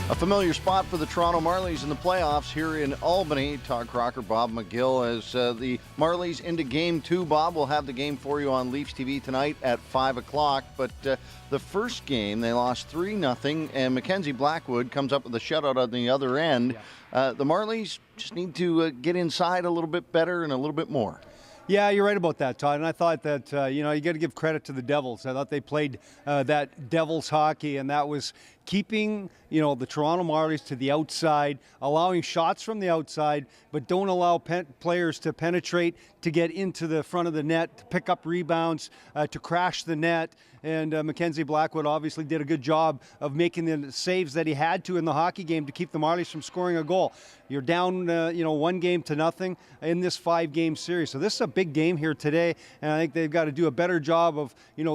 A familiar spot for the Toronto Marlies in the playoffs here in Albany. Todd, Crocker, Bob McGill as the Marlies into Game 2. Bob will have the game for you on Leafs TV tonight at 5 o'clock. But the first game, they lost 3-0, and Mackenzie Blackwood comes up with a shutout on the other end. Yeah. The Marlies just need to get inside a little bit better and a little bit more. Yeah, you're right about that, Todd. And I thought that, you got to give credit to the Devils. I thought they played that Devils hockey, and that was keeping, the Toronto Marlies to the outside, allowing shots from the outside, but don't allow players to penetrate, to get into the front of the net, to pick up rebounds, to crash the net. And Mackenzie Blackwood obviously did a good job of making the saves that he had to in the hockey game to keep the Marlies from scoring a goal. You're down, 1-0 in this 5-game series. So this is a big game here today, and I think they've got to do a better job of,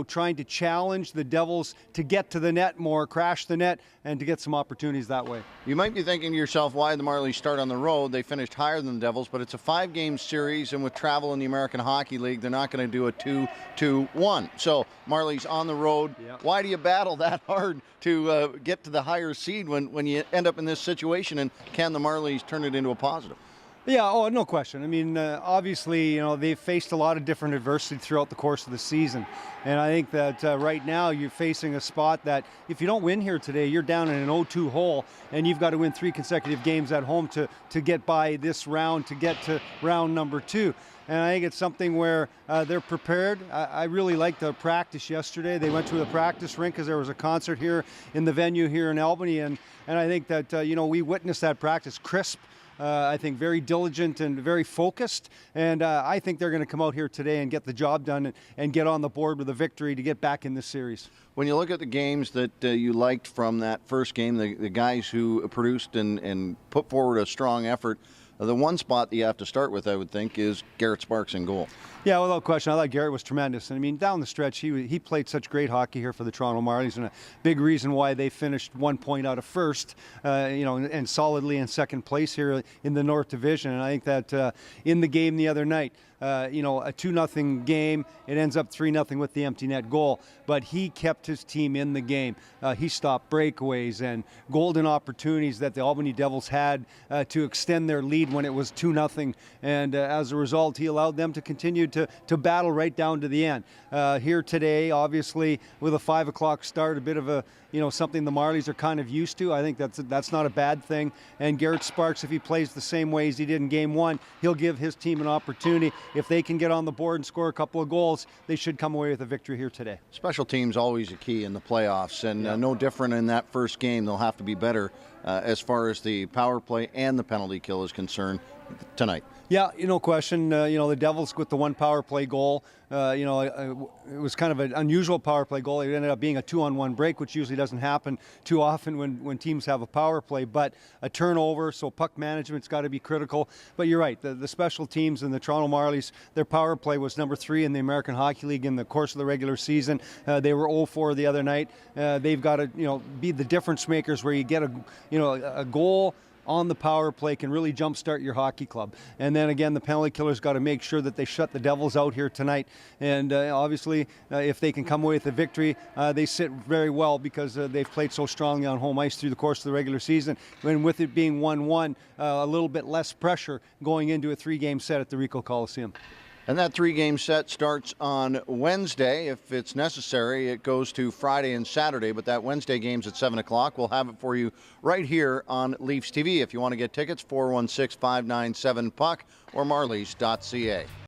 trying to challenge the Devils to get to the net more, crash the net, and to get some opportunities that way. You might be thinking to yourself, why the Marlies start on the road? They finished higher than the Devils, but it's a 5-game series, and with travel in the American Hockey League, they're not going to do a 2-2-1. So Marlies on the road. Yep. Why do you battle that hard to get to the higher seed when you end up in this situation, and can the Marlies turn it into a positive? Yeah, no question. I mean, obviously, they've faced a lot of different adversity throughout the course of the season. And I think that right now you're facing a spot that if you don't win here today, you're down in an 0-2 hole, and you've got to win 3 consecutive games at home to get by this round, to get to round number 2. And I think it's something where they're prepared. I really liked the practice yesterday. They went to the practice rink because there was a concert here in the venue here in Albany. And I think that, we witnessed that practice crisp. I think very diligent and very focused, and I think they're going to come out here today and get the job done and get on the board with a victory to get back in this series. When you look at the games that you liked from that first game, the guys who produced and put forward a strong effort, the one spot that you have to start with, I would think, is Garrett Sparks in goal. Yeah, without question. I thought Garrett was tremendous. And I mean, down the stretch, he played such great hockey here for the Toronto Marlies, and a big reason why they finished 1 point out of first, and solidly in second place here in the North Division. And I think that in the game the other night, a 2-0 game, it ends up 3-0 with the empty net goal. But he kept his team in the game. He stopped breakaways and golden opportunities that the Albany Devils had to extend their lead when it was 2-0. And as a result, he allowed them to continue to battle right down to the end. Here today, obviously, with a 5 o'clock start, a bit of a, something the Marlies are kind of used to. I think that's not a bad thing. And Garrett Sparks, if he plays the same way as he did in Game 1, he'll give his team an opportunity. If they can get on the board and score a couple of goals, they should come away with a victory here today. Special teams always a key in the playoffs, and no different in that first game. They'll have to be better as far as the power play and the penalty kill is concerned tonight. Yeah, no question. The Devils with the 1 power play goal, it was kind of an unusual power play goal. It ended up being a 2-on-1 break, which usually doesn't happen too often when teams have a power play. But a turnover, so puck management's got to be critical. But you're right, the special teams and the Toronto Marlies, their power play was number 3 in the American Hockey League in the course of the regular season. They were 0-4 the other night. They've got to, be the difference makers where you get a goal on the power play can really jumpstart your hockey club. And then again, the penalty killer's got to make sure that they shut the Devils out here tonight. And obviously, if they can come away with a victory, they sit very well because they've played so strongly on home ice through the course of the regular season. And with it being 1-1, a little bit less pressure going into a 3-game set at the Ricoh Coliseum. And that 3-game set starts on Wednesday. If it's necessary, it goes to Friday and Saturday, but that Wednesday game's at 7 o'clock. We'll have it for you right here on Leafs TV. If you want to get tickets, 416-597-PUCK or marlies.ca.